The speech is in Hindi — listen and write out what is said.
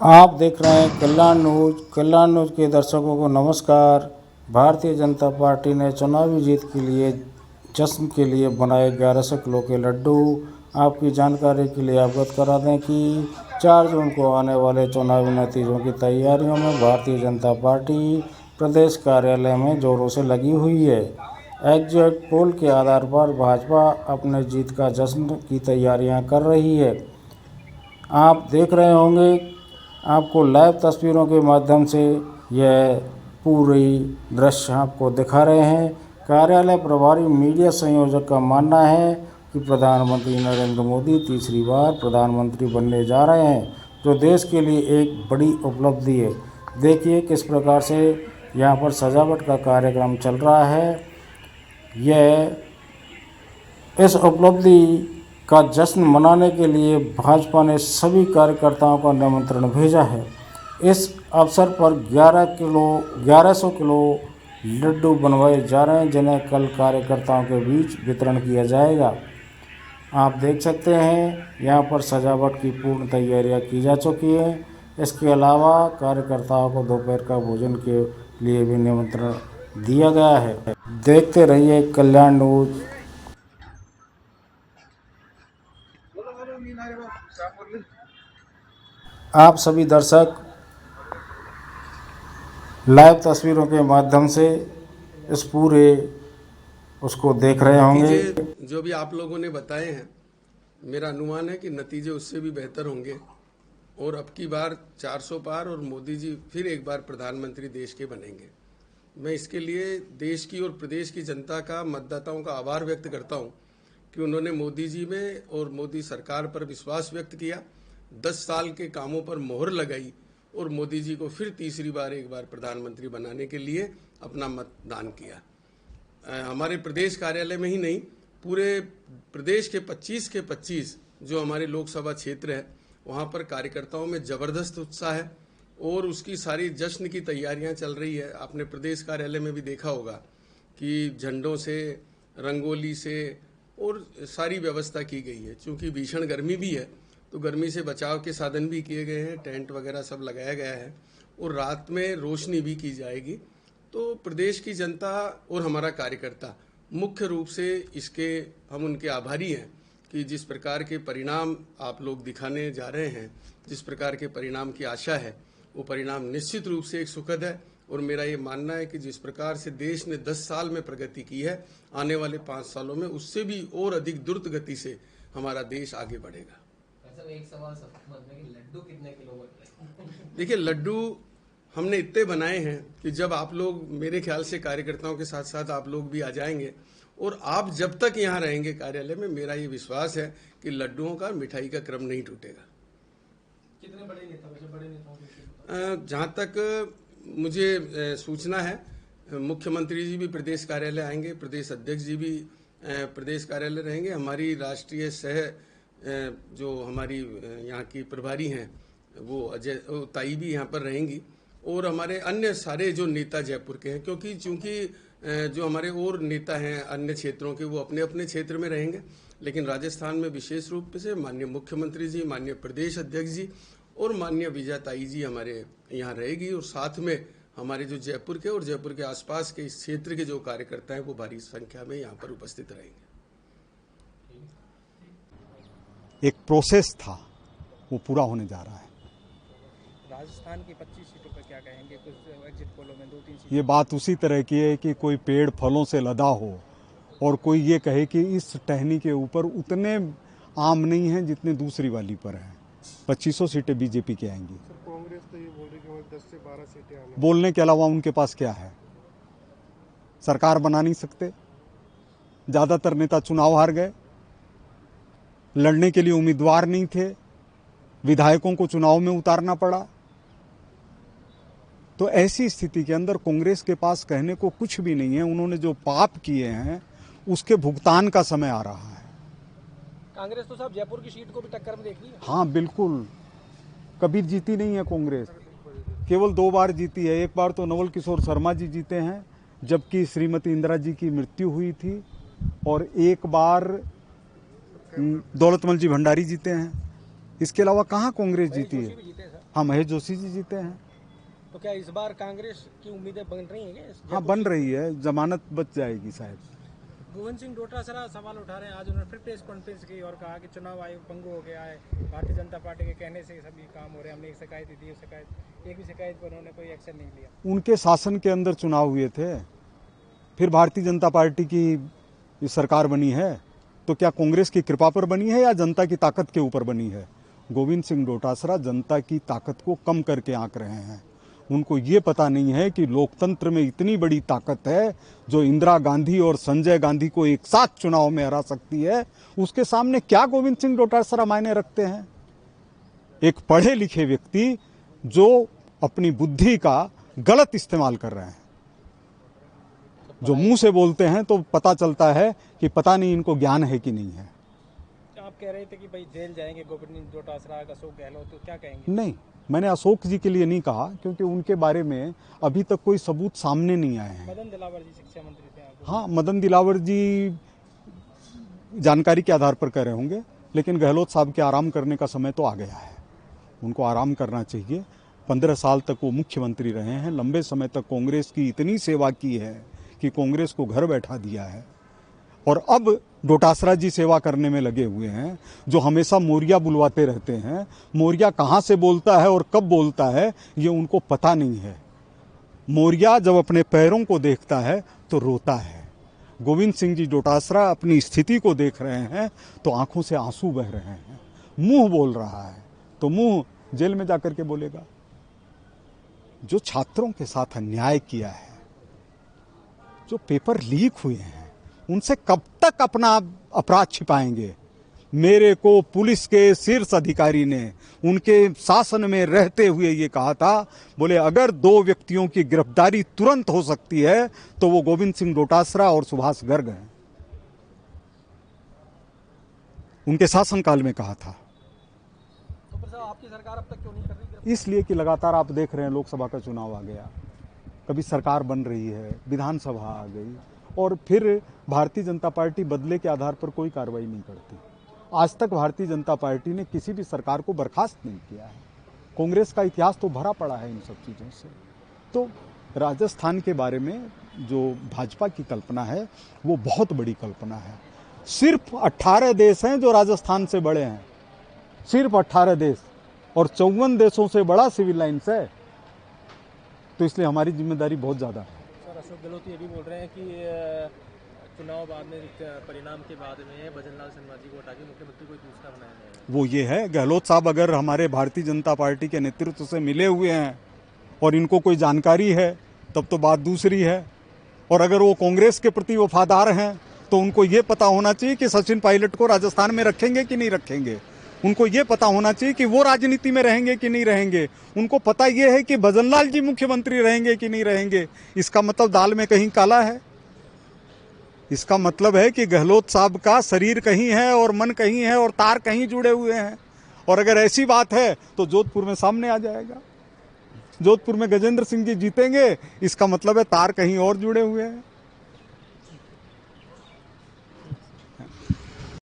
आप देख रहे हैं कल्याण न्यूज। कल्याण न्यूज के दर्शकों को नमस्कार। भारतीय जनता पार्टी ने चुनावी जीत के लिए जश्न के लिए बनाए 1100 किलो के लड्डू। आपकी जानकारी के लिए अवगत करा दें कि 4 जून को आने वाले चुनावी नतीजों की तैयारियों में भारतीय जनता पार्टी प्रदेश कार्यालय में जोरों से लगी हुई है। एग्जिट पोल के आधार पर भाजपा अपने जीत का जश्न की तैयारियां कर रही है। आप देख रहे होंगे, आपको लाइव तस्वीरों के माध्यम से यह पूरी दृश्य आपको दिखा रहे हैं। कार्यालय प्रभारी मीडिया संयोजक का मानना है कि प्रधानमंत्री नरेंद्र मोदी तीसरी बार प्रधानमंत्री बनने जा रहे हैं, जो देश के लिए एक बड़ी उपलब्धि है। देखिए किस प्रकार से यहाँ पर सजावट का कार्यक्रम चल रहा है। यह इस उपलब्धि का जश्न मनाने के लिए भाजपा ने सभी कार्यकर्ताओं का निमंत्रण भेजा है। इस अवसर पर 1100 किलो लड्डू बनवाए जा रहे हैं, जिन्हें कल कार्यकर्ताओं के बीच वितरण किया जाएगा। आप देख सकते हैं यहाँ पर सजावट की पूर्ण तैयारियां की जा चुकी हैं। इसके अलावा कार्यकर्ताओं को दोपहर का भोजन के लिए भी निमंत्रण दिया गया है। देखते रहिए कल्याण न्यूज। आप सभी दर्शक लाइव तस्वीरों के माध्यम से इस पूरे उसको देख रहे होंगे। जो भी आप लोगों ने बताए हैं, मेरा अनुमान है कि नतीजे उससे भी बेहतर होंगे और अब की बार 400 पार और मोदी जी फिर एक बार प्रधानमंत्री देश के बनेंगे। मैं इसके लिए देश की और प्रदेश की जनता का, मतदाताओं का आभार व्यक्त करता हूं कि उन्होंने मोदी जी में और मोदी सरकार पर विश्वास व्यक्त किया, 10 साल के कामों पर मोहर लगाई और मोदी जी को फिर तीसरी बार एक बार प्रधानमंत्री बनाने के लिए अपना मतदान किया। हमारे प्रदेश कार्यालय में ही नहीं, पूरे प्रदेश के 25 के 25 जो हमारे लोकसभा क्षेत्र है, वहां पर कार्यकर्ताओं में जबरदस्त उत्साह है और उसकी सारी जश्न की तैयारियां चल रही है। आपने प्रदेश कार्यालय में भी देखा होगा कि झंडों से, रंगोली से और सारी व्यवस्था की गई है। क्योंकि भीषण गर्मी भी है तो गर्मी से बचाव के साधन भी किए गए हैं, टेंट वगैरह सब लगाया गया है और रात में रोशनी भी की जाएगी। तो प्रदेश की जनता और हमारा कार्यकर्ता मुख्य रूप से इसके हम उनके आभारी हैं कि जिस प्रकार के परिणाम आप लोग दिखाने जा रहे हैं, जिस प्रकार के परिणाम की आशा है, वो परिणाम निश्चित रूप से एक सुखद है। और मेरा ये मानना है कि जिस प्रकार से देश ने 10 साल में प्रगति की है, आने वाले 5 सालों में उससे भी और अधिक द्रुत गति से हमारा देश आगे बढ़ेगा। एक सवाल लड्डू कितने किलो बन? देखिए, लड्डू हमने इतने बनाए हैं कि जब आप लोग, मेरे ख्याल से कार्यकर्ताओं के साथ साथ आप लोग भी आ जाएंगे और आप जब तक यहाँ रहेंगे कार्यालय में, मेरा ये विश्वास है कि लड्डुओं का, मिठाई का क्रम नहीं टूटेगा। कितने बड़े नेता? जहाँ तक मुझे सूचना है, मुख्यमंत्री जी भी प्रदेश कार्यालय आएंगे, प्रदेश अध्यक्ष जी भी प्रदेश कार्यालय रहेंगे, हमारी राष्ट्रीय जो हमारी यहाँ की प्रभारी हैं वो अजय ताई भी यहाँ पर रहेंगी और हमारे अन्य सारे जो नेता जयपुर के हैं, क्योंकि चूंकि जो हमारे और नेता हैं अन्य क्षेत्रों के, वो अपने अपने क्षेत्र में रहेंगे, लेकिन राजस्थान में विशेष रूप से माननीय मुख्यमंत्री जी, माननीय प्रदेश अध्यक्ष जी और माननीय विजय ताई जी हमारे यहाँ रहेगी और साथ में हमारे जो जयपुर के और जयपुर के आसपास के इस क्षेत्र के जो कार्यकर्ता हैं वो भारी संख्या में यहाँ पर उपस्थित रहेंगे। एक प्रोसेस था, वो पूरा होने जा रहा है। राजस्थान की 25 सीटों पर क्या कहेंगे? कुछ एग्जिट पोलों में 2-3 सीटें। ये बात उसी तरह की है कि कोई पेड़ फलों से लदा हो और कोई ये कहे कि इस टहनी के ऊपर उतने आम नहीं हैं जितने दूसरी वाली पर हैं। 2500 सीटें बीजेपी की आएंगी। कांग्रेस तो ये बोल रही है कि 10 से 12 सीटें आने। बोलने के अलावा उनके पास क्या है? सरकार बना नहीं सकते। ज्यादातर नेता चुनाव हार गए, लड़ने के लिए उम्मीदवार नहीं थे, विधायकों को चुनाव में उतारना पड़ा। तो ऐसी स्थिति के अंदर कांग्रेस के पास कहने को कुछ भी नहीं है। उन्होंने जो पाप किए हैं उसके भुगतान का समय आ रहा है। कांग्रेस तो साहब जयपुर की सीट को भी टक्कर में देख रही है। हाँ बिल्कुल, कभी जीती नहीं है कांग्रेस, केवल 2 बार जीती है। एक बार तो नवल किशोर शर्मा जी जीते हैं जबकि श्रीमती इंदिरा जी की मृत्यु हुई थी, और एक बार दौलतमल जी भंडारी जीते हैं। इसके अलावा कहाँ कांग्रेस जीती है? हाँ, महेश जोशी जी जीते हैं। तो क्या इस बार कांग्रेस की उम्मीदें बन रही हैं क्या? हाँ, बन रही है, जमानत बच जाएगी शायद। गोविंद सिंह डोटासरा सवाल उठा रहे हैं। आज उन्होंने फिर प्रेस कॉन्फ्रेंस की और कहा कि चुनाव आयोग भंग हो गया है, भारतीय जनता पार्टी के कहने से सभी काम हो रहे हैं, हमने एक शिकायत दी, एक भी शिकायत पर उन्होंने कोई एक्शन नहीं लिया। उनके शासन के अंदर चुनाव हुए थे, फिर भारतीय जनता पार्टी की सरकार बनी है, तो क्या कांग्रेस की कृपा पर बनी है या जनता की ताकत के ऊपर बनी है? गोविंद सिंह डोटासरा जनता की ताकत को कम करके आंक रहे हैं। उनको ये पता नहीं है कि लोकतंत्र में इतनी बड़ी ताकत है जो इंदिरा गांधी और संजय गांधी को एक साथ चुनाव में हरा सकती है। उसके सामने क्या गोविंद सिंह डोटासरा मायने रखते हैं? एक पढ़े लिखे व्यक्ति जो अपनी बुद्धि का गलत इस्तेमाल कर रहे हैं, जो मुंह से बोलते हैं तो पता चलता है कि पता नहीं इनको ज्ञान है कि नहीं है। आप कह रहे थे कि भाई जेल जाएंगे गोविंद सिंह डोटासरा, अशोक गहलोत, तो क्या कहेंगे? नहीं, मैंने अशोक जी के लिए नहीं कहा, क्योंकि उनके बारे में अभी तक कोई सबूत सामने नहीं आए हैं। मदन दिलावर जी शिक्षा मंत्री थे आपको। हाँ, मदन दिलावर जी जानकारी के आधार पर कह रहे होंगे, लेकिन गहलोत साहब के आराम करने का समय तो आ गया है। उनको आराम करना चाहिए। 15 साल तक वो मुख्यमंत्री रहे हैं, लंबे समय तक कांग्रेस की इतनी सेवा की है कि कांग्रेस को घर बैठा दिया है। और अब डोटासरा जी सेवा करने में लगे हुए हैं, जो हमेशा मोरिया बुलवाते रहते हैं। मोरिया कहाँ से बोलता है और कब बोलता है ये उनको पता नहीं है। मोरिया जब अपने पैरों को देखता है तो रोता है। गोविंद सिंह जी डोटासरा अपनी स्थिति को देख रहे हैं तो आंखों से आंसू बह रहे हैं। मुंह बोल रहा है तो मुंह जेल में जाकर के बोलेगा। जो छात्रों के साथ अन्याय किया है, जो पेपर लीक हुए हैं, उनसे कब तक अपना अपराध छिपाएंगे? मेरे को पुलिस के शीर्ष अधिकारी ने उनके शासन में रहते हुए ये कहा था, बोले अगर 2 व्यक्तियों की गिरफ्तारी तुरंत हो सकती है तो वो गोविंद सिंह डोटासरा और सुभाष गर्ग हैं। उनके शासनकाल में कहा था। तो फिर साहब आपकी सरकार अब तक क्यों नहीं कर रही? इसलिए कि लगातार आप देख रहे हैं लोकसभा का चुनाव आ गया, कभी सरकार बन रही है, विधानसभा आ गई, और फिर भारतीय जनता पार्टी बदले के आधार पर कोई कार्रवाई नहीं करती। आज तक भारतीय जनता पार्टी ने किसी भी सरकार को बर्खास्त नहीं किया है। कांग्रेस का इतिहास तो भरा पड़ा है इन सब चीज़ों से। तो राजस्थान के बारे में जो भाजपा की कल्पना है वो बहुत बड़ी कल्पना है। सिर्फ 18 देश हैं जो राजस्थान से बड़े हैं, सिर्फ 18 देश, और 54 देशों से बड़ा सिविल लाइन्स है। तो इसलिए हमारी जिम्मेदारी बहुत ज़्यादा है। सर, अशोक गहलोत ये भी बोल रहे हैं कि चुनाव बाद में परिणाम के बाद में भजनलाल शर्मा जी को हटा के मुख्यमंत्री कोई दूसरा बनाया जाएगा। वो ये है, गहलोत साहब अगर हमारे भारतीय जनता पार्टी के नेतृत्व से मिले हुए हैं और इनको कोई जानकारी है तब तो बात दूसरी है। और अगर वो कांग्रेस के प्रति वफादार हैं तो उनको ये पता होना चाहिए कि सचिन पायलट को राजस्थान में रखेंगे कि नहीं रखेंगे। उनको ये पता होना चाहिए कि वो राजनीति में रहेंगे कि नहीं रहेंगे। उनको पता ये है कि भजनलाल जी मुख्यमंत्री रहेंगे कि नहीं रहेंगे। इसका मतलब दाल में कहीं काला है। इसका मतलब है कि गहलोत साहब का शरीर कहीं है और मन कहीं है और तार कहीं जुड़े हुए हैं। और अगर ऐसी बात है तो जोधपुर में सामने आ जाएगा। जोधपुर में गजेंद्र सिंह जी जीतेंगे, इसका मतलब है तार कहीं और जुड़े हुए हैं।